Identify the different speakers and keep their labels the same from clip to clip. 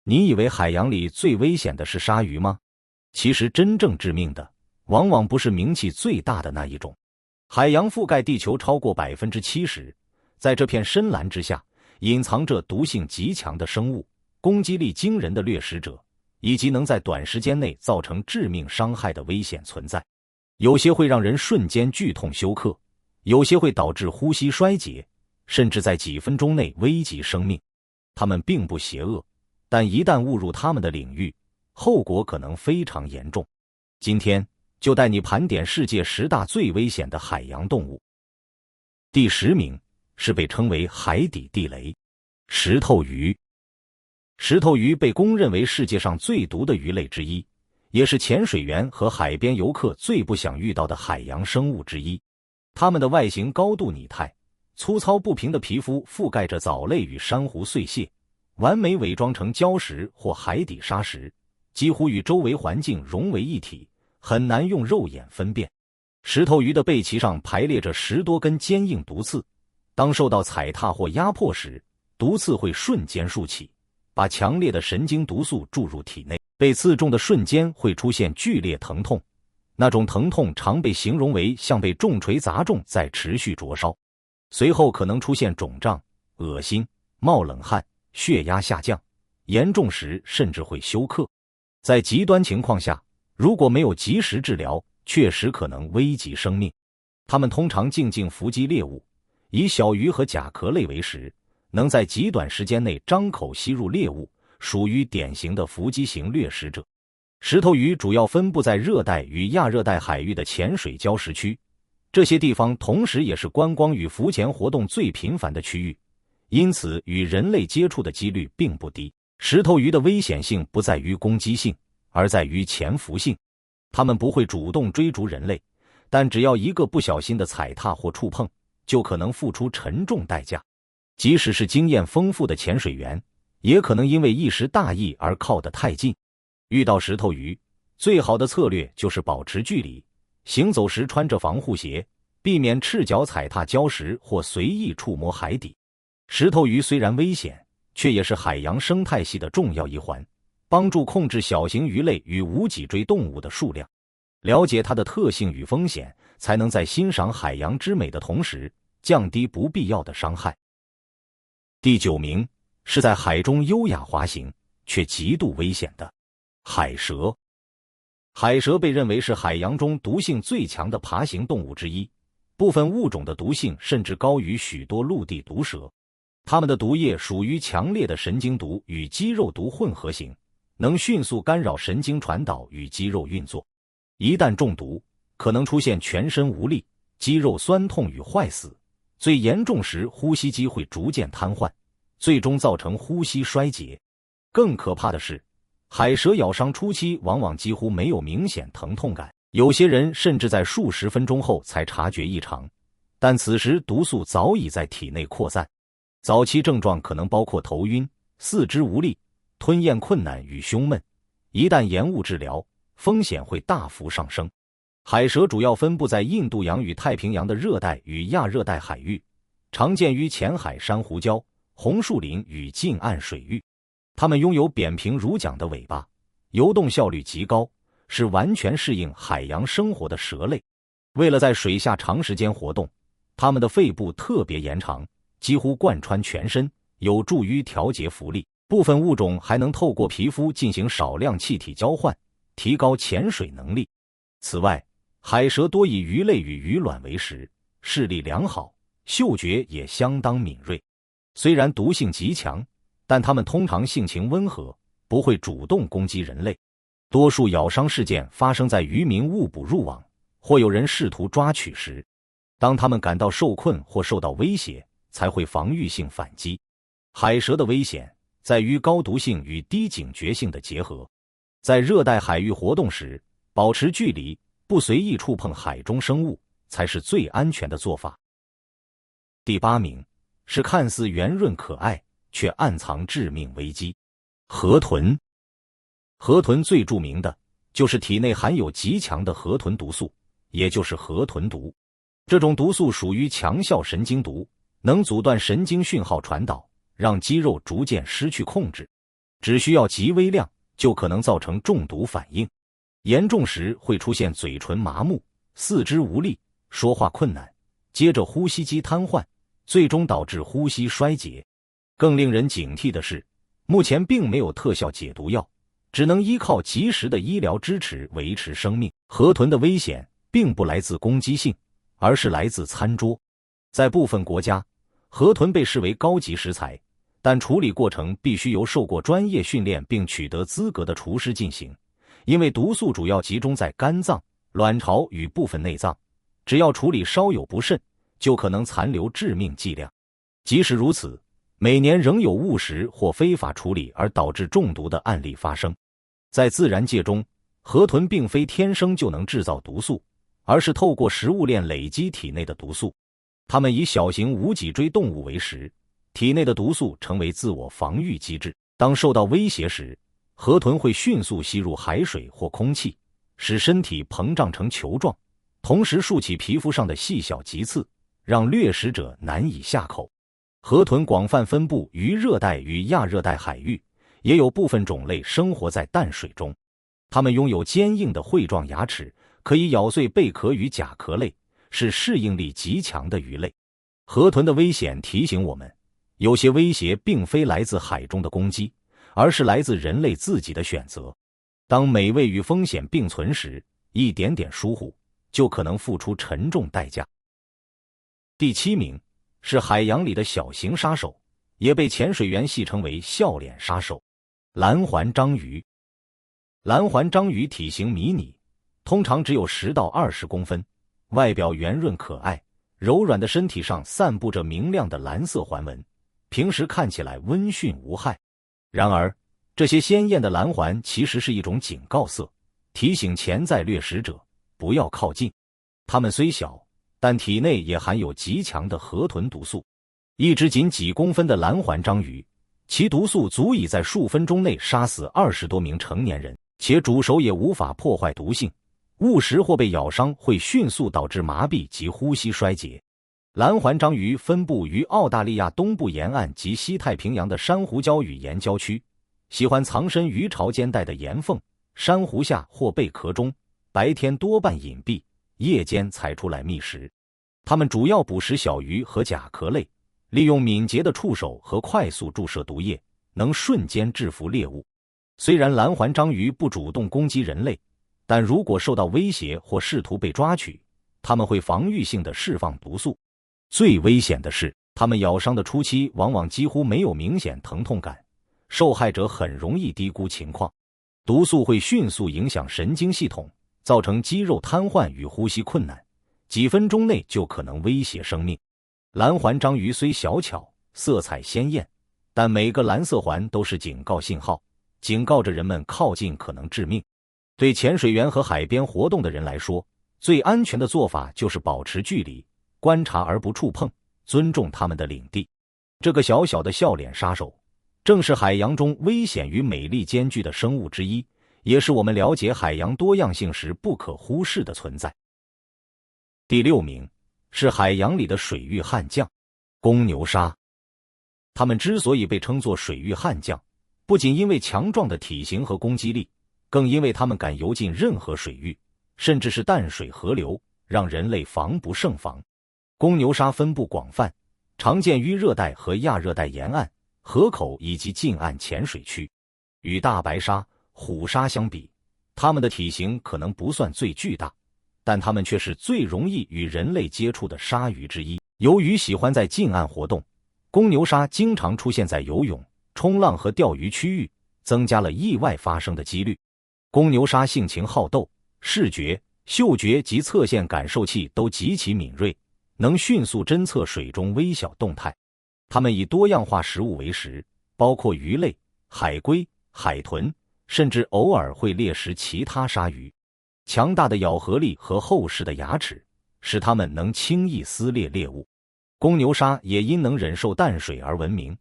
Speaker 1: 你以为海洋里最危险的是鲨鱼吗？其实真正致命的，往往不是名气最大的那一种。海洋覆盖地球超过 70%， 在这片深蓝之下，隐藏着毒性极强的生物，攻击力惊人的掠食者，以及能在短时间内造成致命伤害的危险存在。有些会让人瞬间剧痛休克，有些会导致呼吸衰竭，甚至在几分钟内危及生命。它们并不邪恶，但一旦误入他们的领域，后果可能非常严重。今天就带你盘点世界10大最危险的海洋动物。第10名是被称为海底地雷——石头鱼。石头鱼被公认为世界上最毒的鱼类之一，也是潜水员和海边游客最不想遇到的海洋生物之一。它们的外形高度拟态，粗糙不平的皮肤覆盖着藻类与珊瑚碎屑，完美伪装成礁石或海底砂石，几乎与周围环境融为一体，很难用肉眼分辨。石头鱼的背鳍上排列着10多根坚硬毒刺，当受到踩踏或压迫时，毒刺会瞬间竖起，把强烈的神经毒素注入体内。被刺中的瞬间会出现剧烈疼痛，那种疼痛常被形容为像被重锤砸中在持续灼烧，随后可能出现肿胀、恶心、冒冷汗、血压下降，严重时甚至会休克。在极端情况下，如果没有及时治疗，确实可能危及生命。它们通常静静伏击猎物，以小鱼和甲壳类为食，能在极短时间内张口吸入猎物，属于典型的伏击型掠食者。石头鱼主要分布在热带与亚热带海域的浅水礁石区，这些地方同时也是观光与浮潜活动最频繁的区域，因此与人类接触的几率并不低。石头鱼的危险性不在于攻击性，而在于潜伏性。它们不会主动追逐人类，但只要一个不小心的踩踏或触碰，就可能付出沉重代价。即使是经验丰富的潜水员，也可能因为一时大意而靠得太近。遇到石头鱼，最好的策略就是保持距离，行走时穿着防护鞋，避免赤脚踩踏礁石或随意触摸海底。石头鱼虽然危险，却也是海洋生态系的重要一环，帮助控制小型鱼类与无脊椎动物的数量。了解它的特性与风险，才能在欣赏海洋之美的同时，降低不必要的伤害。第9名是在海中优雅滑行，却极度危险的海蛇。海蛇被认为是海洋中毒性最强的爬行动物之一，部分物种的毒性甚至高于许多陆地毒蛇。它们的毒液属于强烈的神经毒与肌肉毒混合型，能迅速干扰神经传导与肌肉运作。一旦中毒，可能出现全身无力、肌肉酸痛与坏死，最严重时呼吸机会逐渐瘫痪，最终造成呼吸衰竭。更可怕的是，海蛇咬伤初期往往几乎没有明显疼痛感，有些人甚至在数十分钟后才察觉异常，但此时毒素早已在体内扩散。早期症状可能包括头晕、四肢无力、吞咽困难与胸闷，一旦延误治疗，风险会大幅上升。海蛇主要分布在印度洋与太平洋的热带与亚热带海域，常见于浅海珊瑚礁、红树林与近岸水域。它们拥有扁平如桨的尾巴，游动效率极高，是完全适应海洋生活的蛇类。为了在水下长时间活动，它们的肺部特别延长，几乎贯穿全身，有助于调节浮力。部分物种还能透过皮肤进行少量气体交换，提高潜水能力。此外，海蛇多以鱼类与鱼卵为食，视力良好，嗅觉也相当敏锐。虽然毒性极强，但它们通常性情温和，不会主动攻击人类。多数咬伤事件发生在渔民误捕入网，或有人试图抓取时。当它们感到受困或受到威胁，才会防御性反击。海蛇的危险在于高毒性与低警觉性的结合。在热带海域活动时，保持距离，不随意触碰海中生物，才是最安全的做法。第8名是看似圆润可爱，却暗藏致命危机——河豚。河豚最著名的就是体内含有极强的河豚毒素，也就是河豚毒。这种毒素属于强效神经毒，能阻断神经讯号传导，让肌肉逐渐失去控制。只需要极微量就可能造成中毒反应，严重时会出现嘴唇麻木、四肢无力、说话困难，接着呼吸机瘫痪，最终导致呼吸衰竭。更令人警惕的是，目前并没有特效解毒药，只能依靠及时的医疗支持维持生命。河豚的危险并不来自攻击性，而是来自餐桌。在部分国家，河豚被视为高级食材，但处理过程必须由受过专业训练并取得资格的厨师进行，因为毒素主要集中在肝脏、卵巢与部分内脏，只要处理稍有不慎，就可能残留致命剂量。即使如此，每年仍有误食或非法处理而导致中毒的案例发生。在自然界中，河豚并非天生就能制造毒素，而是透过食物链累积体内的毒素。它们以小型无脊椎动物为食，体内的毒素成为自我防御机制。当受到威胁时，河豚会迅速吸入海水或空气，使身体膨胀成球状，同时竖起皮肤上的细小棘刺，让掠食者难以下口。河豚广泛分布于热带与亚热带海域，也有部分种类生活在淡水中。它们拥有坚硬的喙状牙齿，可以咬碎贝壳与甲壳类，是适应力极强的鱼类。河豚的危险提醒我们，有些威胁并非来自海中的攻击，而是来自人类自己的选择。当美味与风险并存时，一点点疏忽就可能付出沉重代价。第7名是海洋里的小型杀手，也被潜水员戏称为笑脸杀手——蓝环章鱼。蓝环章鱼体型迷你，通常只有10到20公分，外表圆润可爱，柔软的身体上散布着明亮的蓝色环纹，平时看起来温驯无害。然而，这些鲜艳的蓝环其实是一种警告色，提醒潜在掠食者不要靠近。它们虽小，但体内也含有极强的河豚毒素。一只仅几公分的蓝环章鱼，其毒素足以在数分钟内杀死20多名成年人，且煮熟也无法破坏毒性。误食或被咬伤会迅速导致麻痹及呼吸衰竭。蓝环章鱼分布于澳大利亚东部沿岸及西太平洋的珊瑚礁与岩礁区，喜欢藏身鱼巢间带的岩缝、珊瑚下或贝壳中，白天多半隐蔽，夜间才出来觅食。它们主要捕食小鱼和甲壳类，利用敏捷的触手和快速注射毒液，能瞬间制服猎物。虽然蓝环章鱼不主动攻击人类，但如果受到威胁或试图被抓取，它们会防御性地释放毒素。最危险的是，它们咬伤的初期往往几乎没有明显疼痛感，受害者很容易低估情况。毒素会迅速影响神经系统，造成肌肉瘫痪与呼吸困难，几分钟内就可能威胁生命。蓝环章鱼虽小巧，色彩鲜艳，但每个蓝色环都是警告信号，警告着人们靠近可能致命。对潜水员和海边活动的人来说，最安全的做法就是保持距离，观察而不触碰，尊重他们的领地。这个小小的笑脸杀手，正是海洋中危险与美丽兼具的生物之一，也是我们了解海洋多样性时不可忽视的存在。第6名是海洋里的水域悍将——公牛鲨。它们之所以被称作水域悍将，不仅因为强壮的体型和攻击力，更因为它们敢游进任何水域，甚至是淡水河流，让人类防不胜防。公牛鲨分布广泛，常见于热带和亚热带沿岸、河口以及近岸浅水区。与大白鲨、虎鲨相比，它们的体型可能不算最巨大，但它们却是最容易与人类接触的鲨鱼之一。由于喜欢在近岸活动，公牛鲨经常出现在游泳、冲浪和钓鱼区域，增加了意外发生的几率。公牛鲨性情好斗，视觉、嗅觉及侧线感受器都极其敏锐，能迅速侦测水中微小动态。它们以多样化食物为食，包括鱼类、海龟、海豚，甚至偶尔会猎食其他鲨鱼。强大的咬合力和厚实的牙齿，使它们能轻易撕裂猎物。公牛鲨也因能忍受淡水而闻名，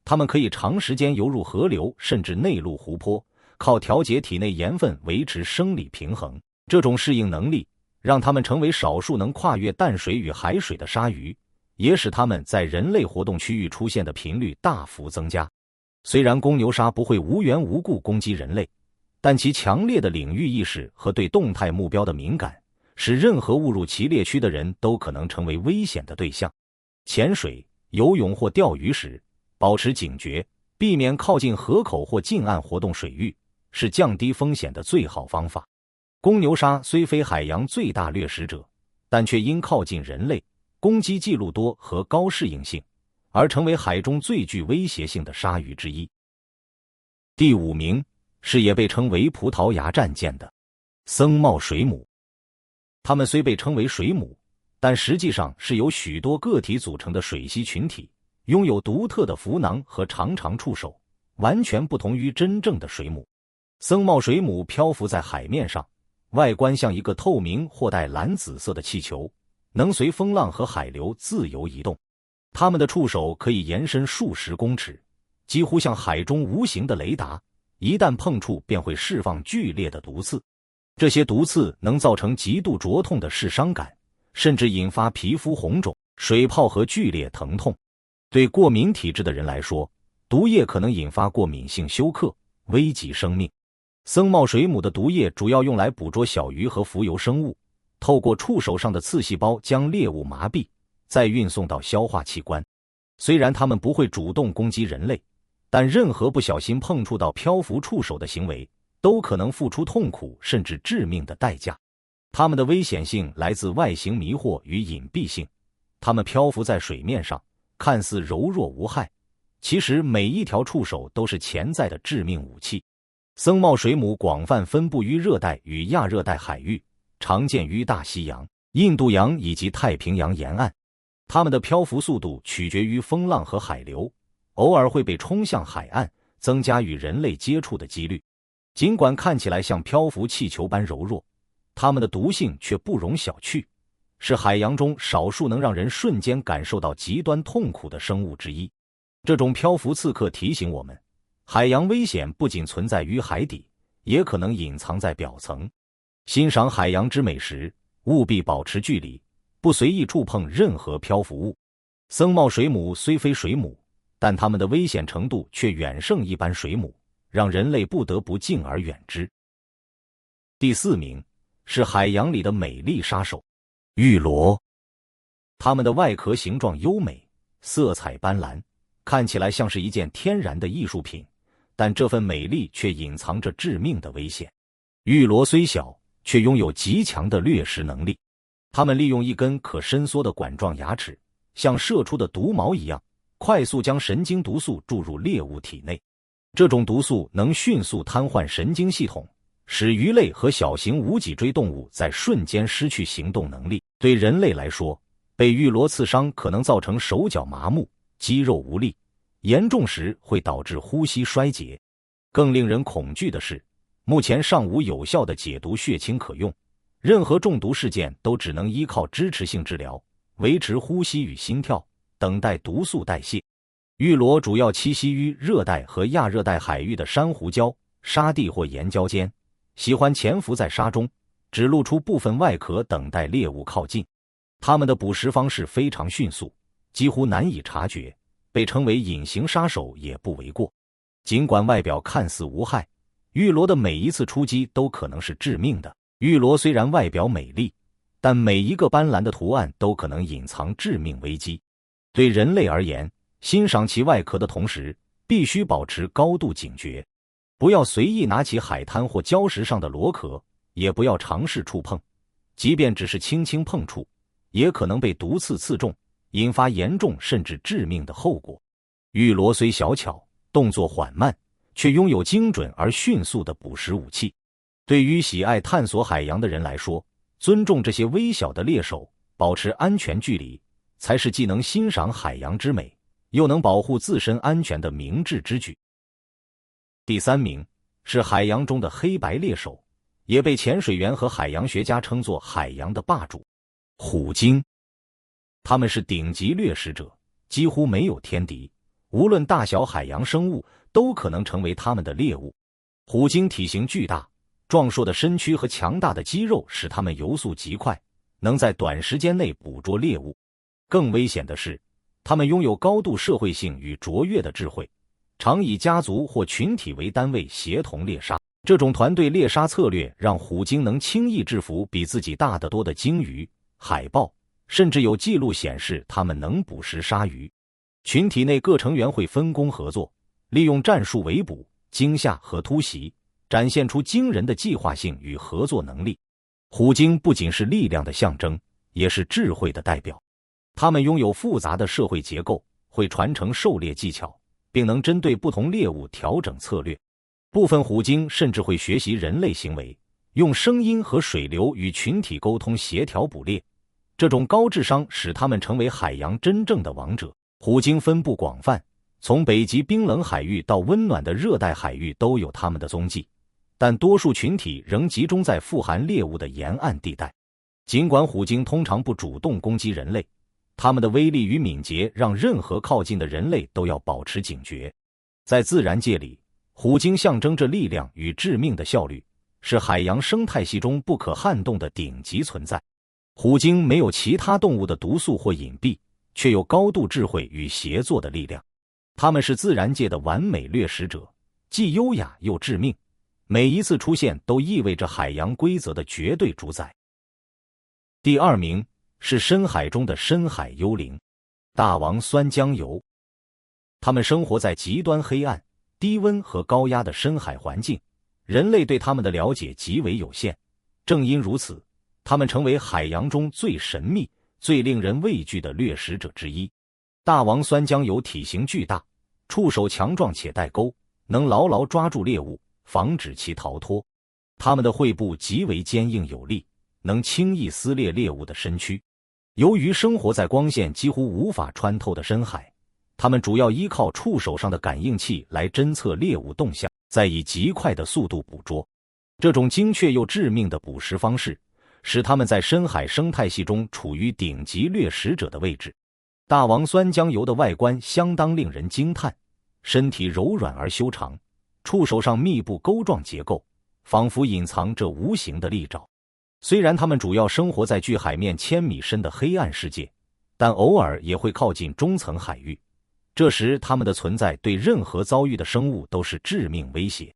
Speaker 1: 它们可以长时间游入河流甚至内陆湖泊，靠调节体内盐分维持生理平衡。这种适应能力让它们成为少数能跨越淡水与海水的鲨鱼，也使它们在人类活动区域出现的频率大幅增加。虽然公牛鲨不会无缘无故攻击人类，但其强烈的领域意识和对动态目标的敏感，使任何误入其猎区的人都可能成为危险的对象。潜水、游泳或钓鱼时，保持警觉，避免靠近河口或近岸活动水域，是降低风险的最好方法。公牛鲨虽非海洋最大掠食者，但却因靠近人类、攻击记录多和高适应性，而成为海中最具威胁性的鲨鱼之一。第5名是也被称为葡萄牙战舰的僧帽水母。它们虽被称为水母，但实际上是由许多个体组成的水螅群体，拥有独特的浮囊和长长触手，完全不同于真正的水母。僧帽水母漂浮在海面上，外观像一个透明或带蓝紫色的气球，能随风浪和海流自由移动。它们的触手可以延伸数十公尺，几乎像海中无形的雷达，一旦碰触便会释放剧烈的毒刺。这些毒刺能造成极度灼痛的视伤感，甚至引发皮肤红肿、水泡和剧烈疼痛。对过敏体质的人来说，毒液可能引发过敏性休克，危及生命。僧帽水母的毒液主要用来捕捉小鱼和浮游生物，透过触手上的刺细胞将猎物麻痹，再运送到消化器官。虽然它们不会主动攻击人类，但任何不小心碰触到漂浮触手的行为，都可能付出痛苦甚至致命的代价。它们的危险性来自外形迷惑与隐蔽性。它们漂浮在水面上，看似柔弱无害，其实每一条触手都是潜在的致命武器。僧帽水母广泛分布于热带与亚热带海域，常见于大西洋、印度洋以及太平洋沿岸。它们的漂浮速度取决于风浪和海流，偶尔会被冲向海岸，增加与人类接触的几率。尽管看起来像漂浮气球般柔弱，它们的毒性却不容小觑，是海洋中少数能让人瞬间感受到极端痛苦的生物之一。这种漂浮刺客提醒我们，海洋危险不仅存在于海底，也可能隐藏在表层。欣赏海洋之美时，务必保持距离，不随意触碰任何漂浮物。僧帽水母虽非水母，但它们的危险程度却远胜一般水母，让人类不得不敬而远之。第4名是海洋里的美丽杀手——玉螺。它们的外壳形状优美，色彩斑斓，看起来像是一件天然的艺术品，但这份美丽却隐藏着致命的危险。玉螺虽小，却拥有极强的掠食能力。它们利用一根可伸缩的管状牙齿，像射出的毒矛一样，快速将神经毒素注入猎物体内。这种毒素能迅速瘫痪神经系统，使鱼类和小型无脊椎动物在瞬间失去行动能力。对人类来说，被玉螺刺伤可能造成手脚麻木、肌肉无力，严重时会导致呼吸衰竭。更令人恐惧的是，目前尚无有效的解毒血清可用，任何中毒事件都只能依靠支持性治疗，维持呼吸与心跳，等待毒素代谢。玉螺主要栖息于热带和亚热带海域的珊瑚礁、沙地或岩礁间，喜欢潜伏在沙中，只露出部分外壳等待猎物靠近。它们的捕食方式非常迅速，几乎难以察觉，被称为隐形杀手也不为过。尽管外表看似无害，玉螺的每一次出击都可能是致命的。玉螺虽然外表美丽，但每一个斑斓的图案都可能隐藏致命危机。对人类而言，欣赏其外壳的同时，必须保持高度警觉，不要随意拿起海滩或礁石上的螺壳，也不要尝试触碰，即便只是轻轻碰触，也可能被毒刺刺中，引发严重甚至致命的后果。玉螺虽小巧，动作缓慢，却拥有精准而迅速的捕食武器。对于喜爱探索海洋的人来说，尊重这些微小的猎手，保持安全距离，才是既能欣赏海洋之美，又能保护自身安全的明智之举。第3名是海洋中的黑白猎手，也被潜水员和海洋学家称作海洋的霸主——虎鲸。它们是顶级掠食者，几乎没有天敌，无论大小海洋生物都可能成为它们的猎物。虎鲸体型巨大，壮硕的身躯和强大的肌肉使它们游速极快，能在短时间内捕捉猎物。更危险的是，它们拥有高度社会性与卓越的智慧，常以家族或群体为单位协同猎杀。这种团队猎杀策略让虎鲸能轻易制服比自己大得多的鲸鱼、海豹，甚至有记录显示它们能捕食鲨鱼。群体内各成员会分工合作，利用战术围捕、惊吓和突袭，展现出惊人的计划性与合作能力。虎鲸不仅是力量的象征，也是智慧的代表。它们拥有复杂的社会结构，会传承狩猎技巧，并能针对不同猎物调整策略。部分虎鲸甚至会学习人类行为，用声音和水流与群体沟通协调捕猎。这种高智商使它们成为海洋真正的王者。虎鲸分布广泛，从北极冰冷海域到温暖的热带海域都有它们的踪迹，但多数群体仍集中在富含猎物的沿岸地带。尽管虎鲸通常不主动攻击人类，它们的威力与敏捷让任何靠近的人类都要保持警觉。在自然界里，虎鲸象征着力量与致命的效率，是海洋生态系中不可撼动的顶级存在。虎鲸没有其他动物的毒素或隐蔽，却有高度智慧与协作的力量。它们是自然界的完美掠食者，既优雅又致命，每一次出现都意味着海洋规则的绝对主宰。第二名是深海中的深海幽灵——大王酸浆鱿。它们生活在极端黑暗、低温和高压的深海环境，人类对它们的了解极为有限。正因如此，它们成为海洋中最神秘、最令人畏惧的掠食者之一。大王酸浆鱿体型巨大，触手强壮且带钩，能牢牢抓住猎物，防止其逃脱。它们的喙部极为坚硬有力，能轻易撕裂猎物的身躯。由于生活在光线几乎无法穿透的深海，它们主要依靠触手上的感应器来侦测猎物动向，再以极快的速度捕捉。这种精确又致命的捕食方式，使它们在深海生态系中处于顶级掠食者的位置。大王酸浆鱿的外观相当令人惊叹，身体柔软而修长，触手上密布钩状结构，仿佛隐藏着无形的利爪。虽然它们主要生活在距海面1000米深的黑暗世界，但偶尔也会靠近中层海域。这时，它们的存在对任何遭遇的生物都是致命威胁。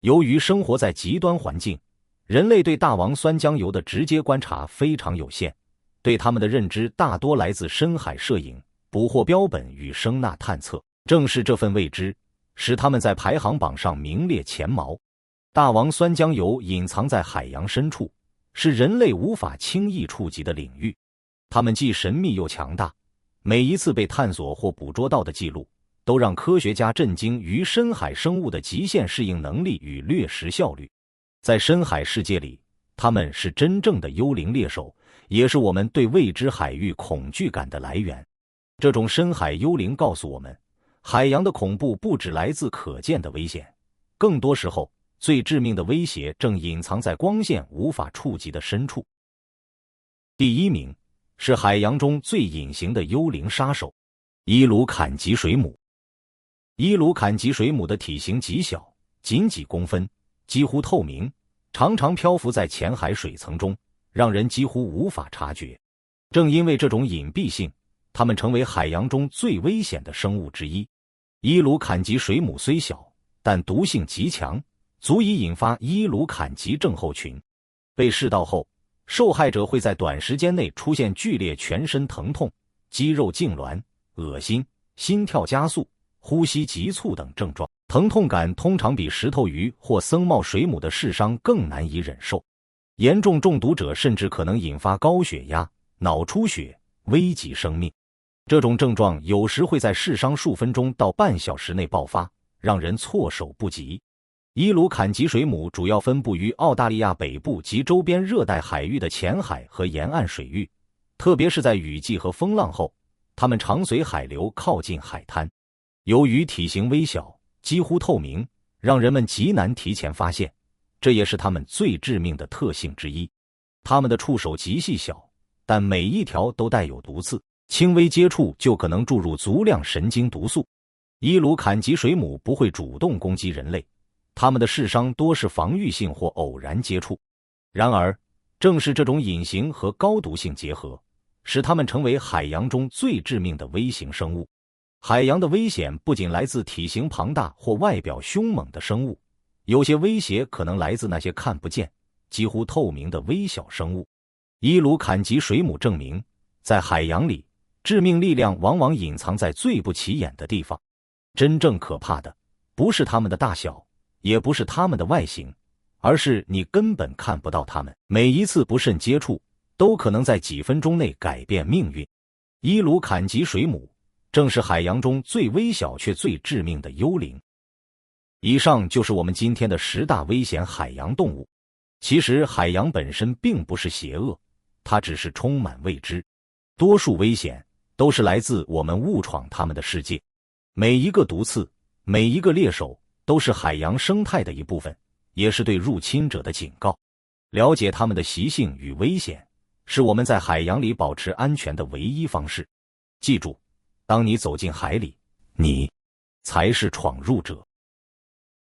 Speaker 1: 由于生活在极端环境，人类对大王酸浆鱿的直接观察非常有限，对它们的认知大多来自深海摄影、捕获标本与声呐探测。正是这份未知，使它们在排行榜上名列前茅。大王酸浆鱿隐藏在海洋深处，是人类无法轻易触及的领域。它们既神秘又强大，每一次被探索或捕捉到的记录，都让科学家震惊于深海生物的极限适应能力与掠食效率。在深海世界里，它们是真正的幽灵猎手，也是我们对未知海域恐惧感的来源。这种深海幽灵告诉我们，海洋的恐怖不只来自可见的危险，更多时候，最致命的威胁正隐藏在光线无法触及的深处。第一名是海洋中最隐形的幽灵杀手——伊鲁坎吉水母。伊鲁坎吉水母的体型极小，仅几公分，几乎透明，常常漂浮在浅海水层中，让人几乎无法察觉。正因为这种隐蔽性，它们成为海洋中最危险的生物之一。伊鲁坎吉水母虽小，但毒性极强，足以引发伊鲁坎吉症候群。被试到后，受害者会在短时间内出现剧烈全身疼痛、肌肉痉挛、恶心、心跳加速、呼吸急促等症状。疼痛感通常比石头鱼或僧帽水母的视伤更难以忍受。严重中毒者甚至可能引发高血压、脑出血，危及生命。这种症状有时会在视伤数分钟到半小时内爆发，让人措手不及。伊鲁坎吉水母主要分布于澳大利亚北部及周边热带海域的浅海和沿岸水域，特别是在雨季和风浪后，它们常随海流靠近海滩。由于体型微小，几乎透明，让人们极难提前发现，这也是它们最致命的特性之一。它们的触手极细小，但每一条都带有毒刺，轻微接触就可能注入足量神经毒素。伊鲁坎吉水母不会主动攻击人类，它们的视伤多是防御性或偶然接触。然而，正是这种隐形和高毒性结合，使它们成为海洋中最致命的微型生物。海洋的危险不仅来自体型庞大或外表凶猛的生物，有些威胁可能来自那些看不见、几乎透明的微小生物。伊鲁坎吉水母证明，在海洋里，致命力量往往隐藏在最不起眼的地方。真正可怕的，不是它们的大小，也不是它们的外形，而是你根本看不到它们。每一次不慎接触，都可能在几分钟内改变命运。伊鲁坎吉水母正是海洋中最微小却最致命的幽灵。以上就是我们今天的10大危险海洋动物。其实海洋本身并不是邪恶，它只是充满未知。多数危险都是来自我们误闯它们的世界。每一个毒刺，每一个猎手，都是海洋生态的一部分，也是对入侵者的警告。了解它们的习性与危险，是我们在海洋里保持安全的唯一方式。记住，当你走进海里，你才是闯入者。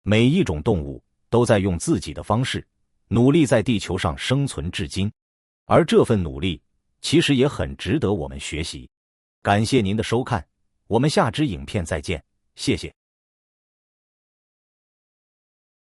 Speaker 1: 每一种动物都在用自己的方式，努力在地球上生存至今，而这份努力其实也很值得我们学习。感谢您的收看，我们下支影片再见，谢谢。